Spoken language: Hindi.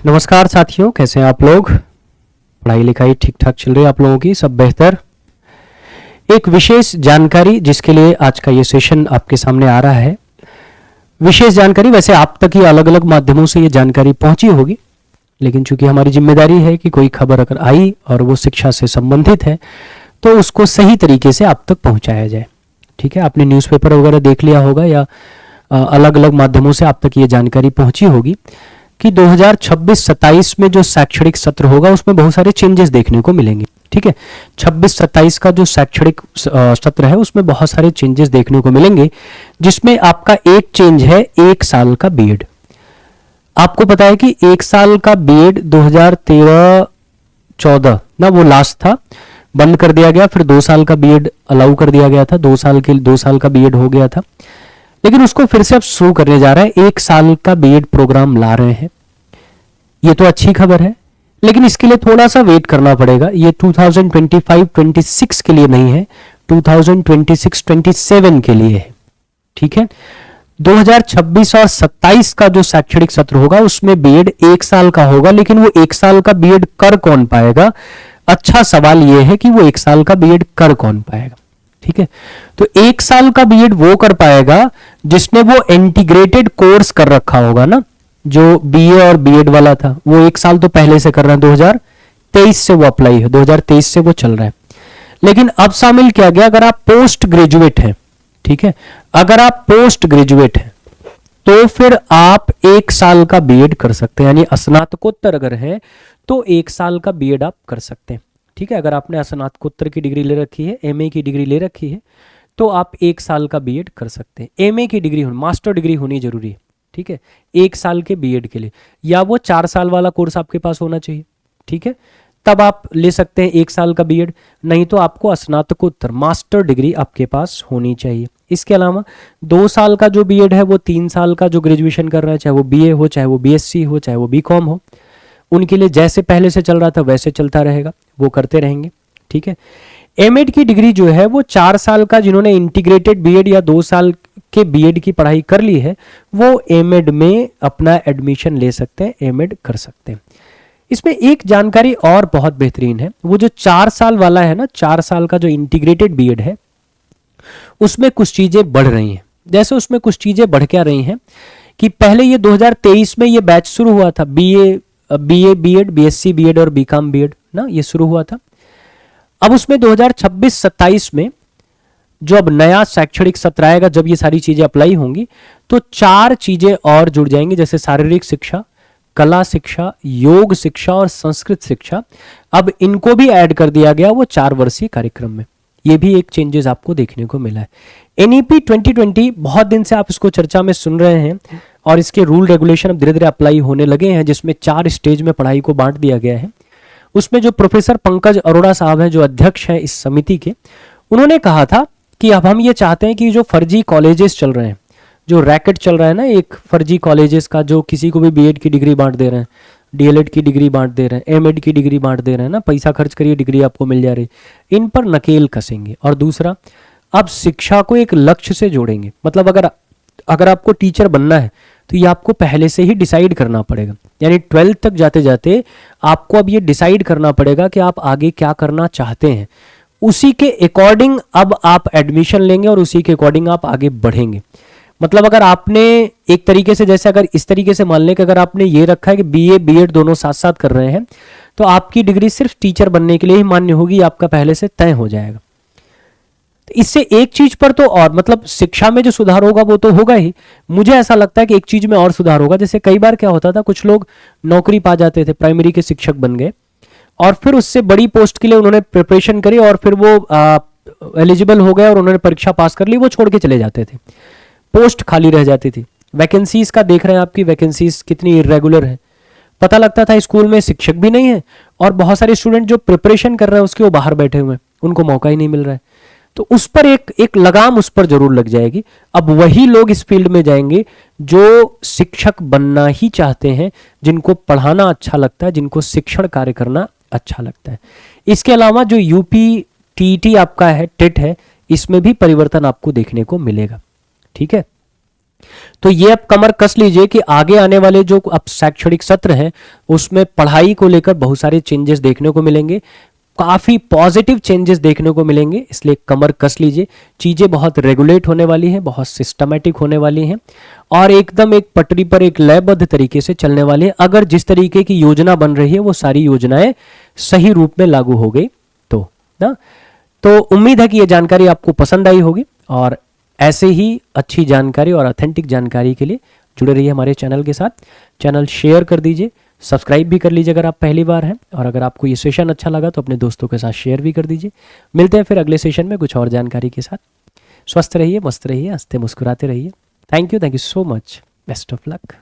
नमस्कार साथियों, कैसे हैं आप लोग। पढ़ाई लिखाई ठीक ठाक चल रही है आप लोगों की, सब बेहतर। एक विशेष जानकारी जिसके लिए आज का ये सेशन आपके सामने आ रहा है। विशेष जानकारी, वैसे आप तक ही अलग अलग माध्यमों से ये जानकारी पहुंची होगी, लेकिन चूंकि हमारी जिम्मेदारी है कि कोई खबर अगर आई और वो शिक्षा से संबंधित है तो उसको सही तरीके से आप तक पहुंचाया जाए। ठीक है, आपने न्यूज़पेपर वगैरह देख लिया होगा या अलग अलग माध्यमों से आप तक ये जानकारी पहुंची होगी कि 2026-27 में जो शैक्षणिक सत्र होगा उसमें बहुत सारे चेंजेस देखने को मिलेंगे। ठीक है, 26-27 का जो शैक्षणिक सत्र है उसमें बहुत सारे चेंजेस देखने को मिलेंगे, जिसमें आपका एक चेंज है 1 साल का बीएड। आपको पता है कि 1 साल का बीएड 2013-14 ना वो लास्ट था, बंद कर दिया गया। फिर 2 साल का बीएड अलाउ कर दिया गया था, 2 साल का बीएड हो गया था, लेकिन उसको फिर से अब शुरू करने जा रहा है। 1 साल का बीएड प्रोग्राम ला रहे हैं, ये तो अच्छी खबर है, लेकिन इसके लिए थोड़ा सा वेट करना पड़ेगा। ये 2025-26 के लिए नहीं है, 2026-27 के लिए है। ठीक है, 2026 और 27 का जो शैक्षणिक सत्र होगा उसमें बीएड 1 साल का होगा, लेकिन वो 1 साल का बीएड कर कौन पाएगा? अच्छा सवाल ये है कि वो 1 साल का बीएड कर कौन पाएगा। ठीक है, तो 1 साल का बीएड वो कर पाएगा जिसने वो इंटीग्रेटेड कोर्स कर रखा होगा ना, जो बीए और बीएड वाला था, वो 1 साल तो पहले से कर रहा है, 2023 से वो अप्लाई है, 2023 से वो चल रहा है। लेकिन अब शामिल किया गया अगर आप पोस्ट ग्रेजुएट हैं। ठीक है, अगर आप पोस्ट ग्रेजुएट हैं तो फिर आप 1 साल का बीएड कर सकते हैं, यानी स्नातकोत्तर अगर है तो 1 साल का बीएड आप कर सकते हैं। ठीक है, अगर आपने स्नातकोत्तर की डिग्री ले रखी है, एमए की डिग्री ले रखी है, तो आप 1 साल का बीएड कर सकते हैं। एमए की डिग्री होनी, मास्टर डिग्री होनी जरूरी है। ठीक है, 1 साल के बीएड के लिए, या वो 4 साल वाला कोर्स आपके पास होना चाहिए। ठीक है, तब आप ले सकते हैं 1 साल का बीएड, नहीं तो आपको स्नातकोत्तर मास्टर डिग्री आपके पास होनी चाहिए। इसके अलावा 2 साल का जो बीएड है वो 3 साल का जो ग्रेजुएशन कर रहा है, चाहे वो बीए हो, चाहे वो बीएससी हो, चाहे वो बीकॉम हो, उनके लिए जैसे पहले से चल रहा था वैसे चलता रहेगा, वो करते रहेंगे। ठीक है, एमएड की डिग्री जो है वो 4 साल का, जिन्होंने इंटीग्रेटेड बीएड या 2 साल के बीएड की पढ़ाई कर ली है, वो एमएड में अपना एडमिशन ले सकते हैं, एमएड कर सकते हैं। इसमें एक जानकारी और बहुत बेहतरीन है, वो जो 4 साल वाला है ना, 4 साल का जो इंटीग्रेटेड बीएड है, उसमें कुछ चीजें बढ़ रही हैं। जैसे उसमें कुछ चीजें बढ़ क्या रही हैं कि पहले ये 2023 में ये बैच शुरू हुआ था, बीए बीएड, बीएससी बीएड और बीकॉम बीएड ना, ये शुरू हुआ था। अब उसमें 2026-27 में जो अब नया शैक्षणिक सत्र आएगा, जब ये सारी चीजें अप्लाई होंगी, तो 4 चीजें और जुड़ जाएंगी, जैसे शारीरिक शिक्षा, कला शिक्षा, योग शिक्षा और संस्कृत शिक्षा। अब इनको भी ऐड कर दिया गया वो 4 वर्षीय कार्यक्रम में। ये भी एक चेंजेस आपको देखने को मिला है। एनईपी 2020 बहुत दिन से आप इसको चर्चा में सुन रहे हैं, और इसके रूल रेगुलेशन अब धीरे धीरे अप्लाई होने लगे हैं, जिसमें 4 स्टेज में पढ़ाई को बांट दिया गया है। उसमें जो प्रोफेसर पंकज अरोड़ा साहब हैं, जो अध्यक्ष हैं इस समिति के, उन्होंने कहा था कि अब हम ये चाहते हैं कि जो फर्जी कॉलेजेस चल रहे हैं, जो रैकेट चल रहा है ना एक फर्जी कॉलेजेस का, जो किसी को भी बीएड की डिग्री बांट दे रहे हैं, डीएलएड की डिग्री बांट दे रहे हैं, एमएड की डिग्री बांट दे रहे हैं ना, पैसा खर्च करिए डिग्री आपको मिल जा रही, इन पर नकेल कसेंगे। और दूसरा, अब शिक्षा को एक लक्ष्य से जोड़ेंगे। मतलब अगर आपको टीचर बनना है तो ये आपको पहले से ही डिसाइड करना पड़ेगा, यानी 12th तक जाते जाते आपको अब ये डिसाइड करना पड़ेगा कि आप आगे क्या करना चाहते हैं। उसी के अकॉर्डिंग अब आप एडमिशन लेंगे और उसी के अकॉर्डिंग आप आगे बढ़ेंगे। मतलब अगर आपने एक तरीके से, जैसे अगर इस तरीके से मान लें कि अगर आपने ये रखा है कि बीए बीएड दोनों साथ साथ कर रहे हैं, तो आपकी डिग्री सिर्फ टीचर बनने के लिए ही मान्य होगी, आपका पहले से तय हो जाएगा। तो इससे एक चीज पर तो और, मतलब शिक्षा में जो सुधार होगा वो तो होगा ही, मुझे ऐसा लगता है कि एक चीज में और सुधार होगा। जैसे कई बार क्या होता था, कुछ लोग नौकरी पा जाते थे, प्राइमरी के शिक्षक बन गए, और फिर उससे बड़ी पोस्ट के लिए उन्होंने प्रिपरेशन करी, और फिर वो एलिजिबल हो गए और उन्होंने परीक्षा पास कर ली, वो छोड़ के चले जाते थे, पोस्ट खाली रह जाती थी। वैकेंसीज का देख रहे हैं, आपकी वैकेंसीज कितनी इरेगुलर है। पता लगता था स्कूल में शिक्षक भी नहीं है, और बहुत सारे स्टूडेंट जो प्रिपरेशन कर रहे हैं उसके वो बाहर बैठे हुए हैं, उनको मौका ही नहीं मिल रहा है। तो उस पर एक लगाम उस पर जरूर लग जाएगी। अब वही लोग इस फील्ड में जाएंगे जो शिक्षक बनना ही चाहते हैं, जिनको पढ़ाना अच्छा लगता है, जिनको शिक्षण कार्य करना अच्छा लगता है। इसके अलावा जो यूपी टीईटी आपका है, टेट है, इसमें भी परिवर्तन आपको देखने को मिलेगा। ठीक है, तो ये अब कमर कस लीजिए कि आगे आने वाले जो अब शैक्षणिक सत्र हैं उसमें पढ़ाई को लेकर बहुत सारे चेंजेस देखने को मिलेंगे, काफी पॉजिटिव चेंजेस देखने को मिलेंगे, इसलिए कमर कस लीजिए। चीजें बहुत रेगुलेट होने वाली हैं, बहुत सिस्टमेटिक होने वाली हैं और एकदम एक पटरी पर एक लयबद्ध तरीके से चलने वाली है। अगर जिस तरीके की योजना बन रही है वो सारी योजनाएं सही रूप में लागू हो गई तो ना। तो उम्मीद है कि ये जानकारी आपको पसंद आई होगी और ऐसे ही अच्छी जानकारी और ऑथेंटिक जानकारी के लिए जुड़े रहिए हमारे चैनल के साथ। चैनल शेयर कर दीजिए, सब्सक्राइब भी कर लीजिए अगर आप पहली बार हैं, और अगर आपको ये सेशन अच्छा लगा तो अपने दोस्तों के साथ शेयर भी कर दीजिए। मिलते हैं फिर अगले सेशन में कुछ और जानकारी के साथ। स्वस्थ रहिए, मस्त रहिए, हंसते मुस्कुराते रहिए। Thank you so much. Best of luck.